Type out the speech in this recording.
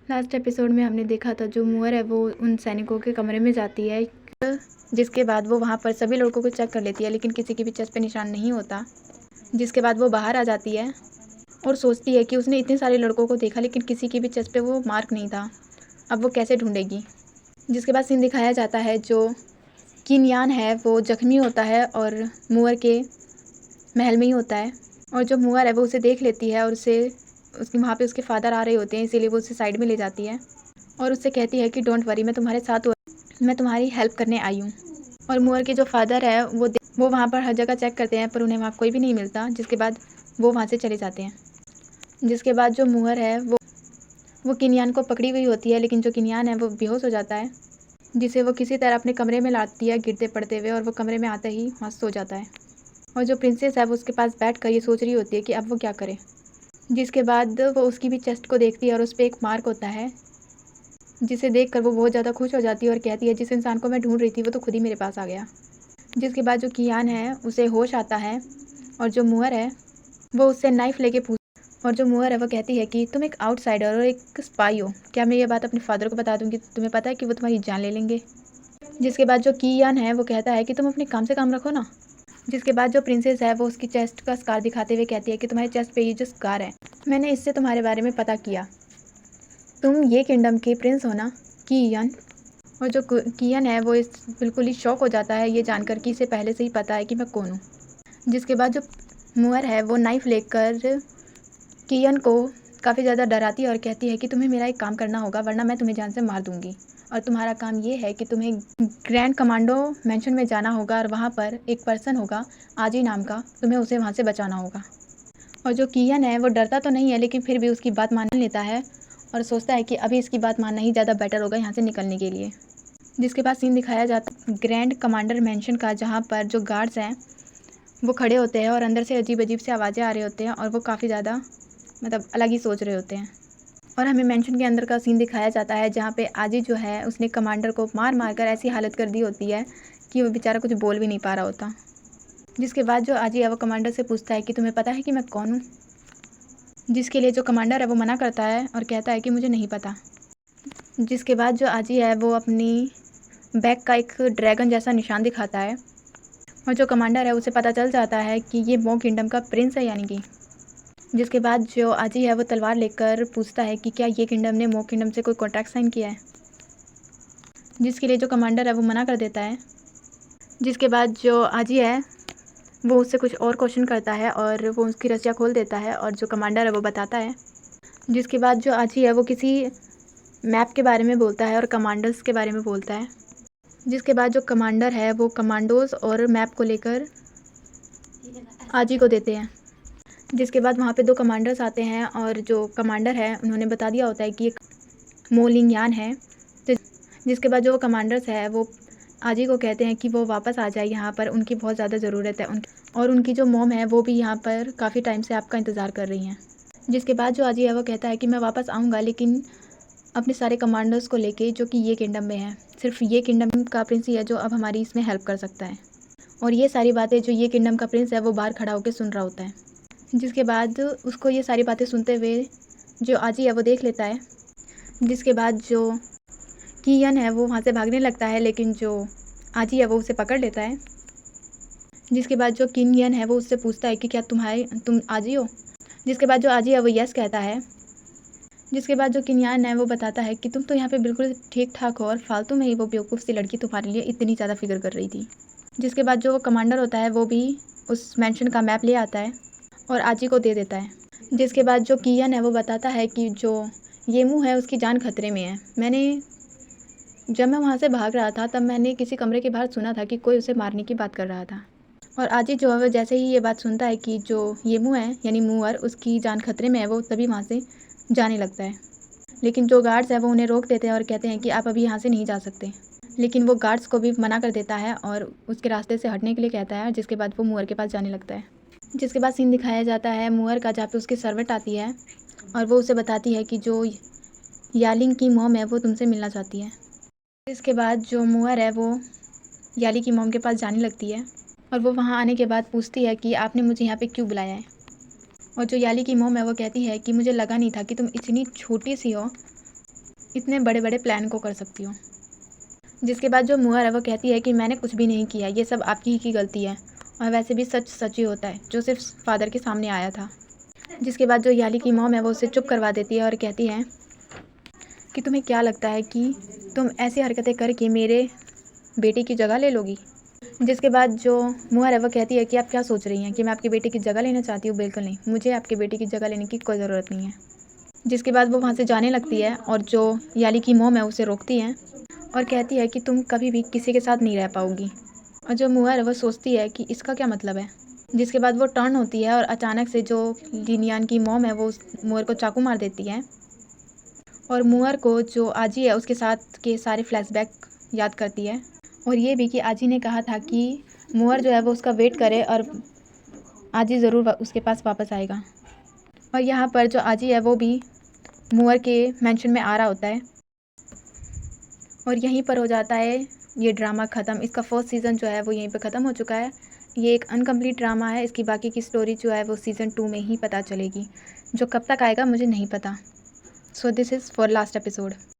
Last episode में हमने देखा था जो मुअर है वो उन सैनिकों के कमरे में जाती है, जिसके बाद वो वहाँ पर सभी लड़कों को चेक कर लेती है, लेकिन किसी की भी चेस्ट पे निशान नहीं होता। जिसके बाद वो बाहर आ जाती है और सोचती है कि उसने इतने सारे लड़कों को देखा लेकिन किसी की भी चेस्ट पे वो मार्क नहीं था, अब वो कैसे ढूंढेगी। जिसके बाद सीन दिखाया जाता है जो किन यान है वो जख्मी होता है और मुअर के महल में ही होता है, और जो मुअर है वो उसे देख लेती है और उसके वहाँ पे उसके फादर आ रहे होते हैं, इसीलिए वो उसे साइड में ले जाती है और उससे कहती है कि डोंट वरी, मैं तुम्हारे साथ हूँ, मैं तुम्हारी हेल्प करने आई हूँ। और मुअर के जो फादर है वो वहाँ पर हर जगह चेक करते हैं पर उन्हें वहाँ कोई भी नहीं मिलता, जिसके बाद वो वहाँ से चले जाते हैं। जिसके बाद जो मुअर है वो किनियान को पकड़ी हुई होती है, लेकिन जो किनियान है वो बेहोश हो जाता है, जिसे वो किसी तरह अपने कमरे में लाती है गिरते पड़ते हुए, और वो कमरे में आते ही वहाँ सो जाता है। और जो प्रिंसेस है वो उसके पास बैठ कर ये सोच रही होती है कि अब वो क्या करे। जिसके बाद वो उसकी भी चेस्ट को देखती है और उस पर एक मार्क होता है, जिसे देखकर वो बहुत ज़्यादा खुश हो जाती है और कहती है जिस इंसान को मैं ढूंढ रही थी वो तो खुद ही मेरे पास आ गया। जिसके बाद जो कियान है उसे होश आता है और जो मुअर है वो उससे नाइफ लेके और जो मुअर है वो कहती है कि तुम एक आउटसाइडर और एक स्पाई हो, क्या मैं ये बात अपने फादर को बता दूंगी, तुम्हें पता है कि वो तुम्हारी जान ले लेंगे। जिसके बाद जो कियान है वो कहता है कि तुम अपने काम से काम रखो ना। जिसके बाद जो प्रिंसेस है वो उसकी चेस्ट का स्कार दिखाते हुए कहती है कि तुम्हारी चेस्ट पे ये जो स्कार है, मैंने इससे तुम्हारे बारे में पता किया, तुम ये किंगडम के प्रिंस हो ना, कियान। और जो कियान है वो बिल्कुल ही शॉक हो जाता है ये जानकर कि इसे पहले से ही पता है कि मैं कौन हूँ। जिसके बाद जो मुअर है वो नाइफ लेकर कियान को काफ़ी ज़्यादा डराती है और कहती है कि तुम्हें मेरा एक काम करना होगा वरना मैं तुम्हें जान से मार दूंगी, और तुम्हारा काम ये है कि तुम्हें ग्रैंड कमांडो मेंशन में जाना होगा और वहाँ पर एक पर्सन होगा आजी नाम का, तुम्हें उसे वहाँ से बचाना होगा। और जो कियान है वो डरता तो नहीं है लेकिन फिर भी उसकी बात मान लेता है और सोचता है कि अभी इसकी बात मानना ही ज़्यादा बेटर होगा यहाँ से निकलने के लिए। जिसके बाद सीन दिखाया जाता ग्रैंड कमांडर मेंशन का, जहाँ पर जो गार्ड्स हैं वो खड़े होते हैं और अंदर से अजीब अजीब से आवाज़ें आ रही होते हैं और वो काफ़ी ज़्यादा अलग ही सोच रहे होते हैं। और हमें मेंशन के अंदर का सीन दिखाया जाता है जहाँ पे आजी जो है उसने कमांडर को मार मार कर ऐसी हालत कर दी होती है कि वो बेचारा कुछ बोल भी नहीं पा रहा होता। जिसके बाद जो आजी है वो कमांडर से पूछता है कि तुम्हें पता है कि मैं कौन हूँ, जिसके लिए जो कमांडर है वो मना करता है और कहता है कि मुझे नहीं पता। जिसके बाद जो आजी है वो अपनी बैक का एक ड्रैगन जैसा निशान दिखाता है और जो कमांडर है उसे पता चल जाता है कि ये मो किंगडम का प्रिंस है यानी कि। जिसके बाद जो आजी है वो तलवार लेकर पूछता है कि क्या ये किंगडम ने मो किंगडम से कोई कॉन्ट्रैक्ट साइन किया है, जिसके लिए जो कमांडर है वो मना कर देता है। जिसके बाद जो आजी है वो उससे कुछ और क्वेश्चन करता है और वो उसकी रस्सियाँ खोल देता है और जो कमांडर है वो बताता है। जिसके बाद जो आजी है वो किसी मैप के बारे में बोलता है और कमांडर्स के बारे में बोलता है। जिसके बाद जो कमांडर है वो कमांडोज और मैप को लेकर आजी को देते हैं। जिसके बाद वहाँ पे दो कमांडर्स आते हैं और जो कमांडर है उन्होंने बता दिया होता है कि एक मोलिंगयान है। जिसके बाद जो कमांडर्स है वो आजी को कहते हैं कि वो वापस आ जाए यहाँ पर, उनकी बहुत ज़्यादा ज़रूरत है और उनकी जो मॉम है वो भी यहाँ पर काफ़ी टाइम से आपका इंतज़ार कर रही हैं। जिसके बाद जो आजी है वो कहता है कि मैं वापस आऊँगा लेकिन अपने सारे कमांडर्स को लेके जो कि ये किंगडम में है, सिर्फ ये किंगडम का प्रिंस ही है जो अब हमारी इसमें हेल्प कर सकता है। और ये सारी बातें जो ये किंगडम का प्रिंस है वो बाहर खड़ा होकर सुन रहा होता है। जिसके बाद उसको ये सारी बातें सुनते हुए जो आजी है वो देख लेता है। जिसके बाद जो कियान है वो वहाँ से भागने लगता है लेकिन जो आजी है वो उसे पकड़ लेता है। जिसके बाद जो किनियन है वो उससे पूछता है कि क्या तुम आजी हो। जिसके बाद जो आजी है वो यस कहता है। जिसके बाद जो किनियान है वो बताता है कि तुम तो यहाँ पे बिल्कुल ठीक ठाक हो और फालतू में ही वो बेवकूफ़ सी लड़की तुम्हारे लिए इतनी ज़्यादा फिक्र कर रही थी। जिसके बाद जो वो कमांडर होता है वो भी उस मेंशन का मैप ले आता है और आजी को दे देता है। जिसके बाद जो कियान है वो बताता है कि जो येमू है उसकी जान खतरे में है। जब मैं वहाँ से भाग रहा था तब मैंने किसी कमरे के बाहर सुना था कि कोई उसे मारने की बात कर रहा था। और आजी जो है वो जैसे ही ये बात सुनता है कि जो येमू है यानी मुअर उसकी जान खतरे में है, वो तभी वहाँ से जाने लगता है। लेकिन जो गार्ड्स है वो उन्हें रोक देते हैं और कहते हैं कि आप अभी यहाँ से नहीं जा सकते। लेकिन वो गार्ड्स को भी मना कर देता है और उसके रास्ते से हटने के लिए कहता है। जिसके बाद वो मुअर के पास जाने लगता है। जिसके बाद सीन दिखाया जाता है मुअर का, जहाँ पे उसकी सर्वेंट आती है और वो उसे बताती है कि जो यालिंग की मॉम है वो तुमसे मिलना चाहती है। इसके बाद जो मुअर है वो याली की मॉम के पास जाने लगती है और वो वहाँ आने के बाद पूछती है कि आपने मुझे यहाँ पे क्यों बुलाया है। और जो याली की मॉम है वो कहती है कि मुझे लगा नहीं था कि तुम इतनी छोटी सी हो इतने बड़े बड़े प्लान को कर सकती हो। जिसके बाद जो मुअर है वो कहती है कि मैंने कुछ भी नहीं किया, ये सब आपकी ही की गलती है, और वैसे भी सच सच ही होता है जो सिर्फ फादर के सामने आया था। जिसके बाद जो याली की मॉम है वो उसे चुप करवा देती है और कहती है कि तुम्हें क्या लगता है कि तुम ऐसी हरकतें करके मेरे बेटे की जगह ले लोगी। जिसके बाद जो मुअर है वो कहती है कि आप क्या सोच रही हैं कि मैं आपके बेटे की जगह लेना चाहती हूँ? बिल्कुल नहीं, मुझे आपके बेटे की जगह लेने की कोई ज़रूरत नहीं है। जिसके बाद वो वहाँ से जाने लगती है और जो याली की मॉम है उसे रोकती है और कहती है कि तुम कभी भी किसी के साथ नहीं रह पाओगी। और जो मुअर है वो सोचती है कि इसका क्या मतलब है। जिसके बाद वो टर्न होती है और अचानक से जो लिनियान की मॉम है वो उस मुअर को चाकू मार देती है और मुअर को जो आजी है उसके साथ के सारे फ्लैशबैक याद करती है, और ये भी कि आजी ने कहा था कि मुअर जो है वो उसका वेट करे और आजी ज़रूर उसके पास वापस आएगा। और यहाँ पर जो आजी है वो भी मुअर के मेंशन में आ रहा होता है और यहीं पर हो जाता है ये ड्रामा ख़त्म। इसका फर्स्ट सीज़न जो है वो यहीं पर ख़त्म हो चुका है। ये एक अनकम्प्लीट ड्रामा है, इसकी बाकी की स्टोरी जो है वो सीज़न 2 में ही पता चलेगी, जो कब तक आएगा मुझे नहीं पता। So this is for last episode.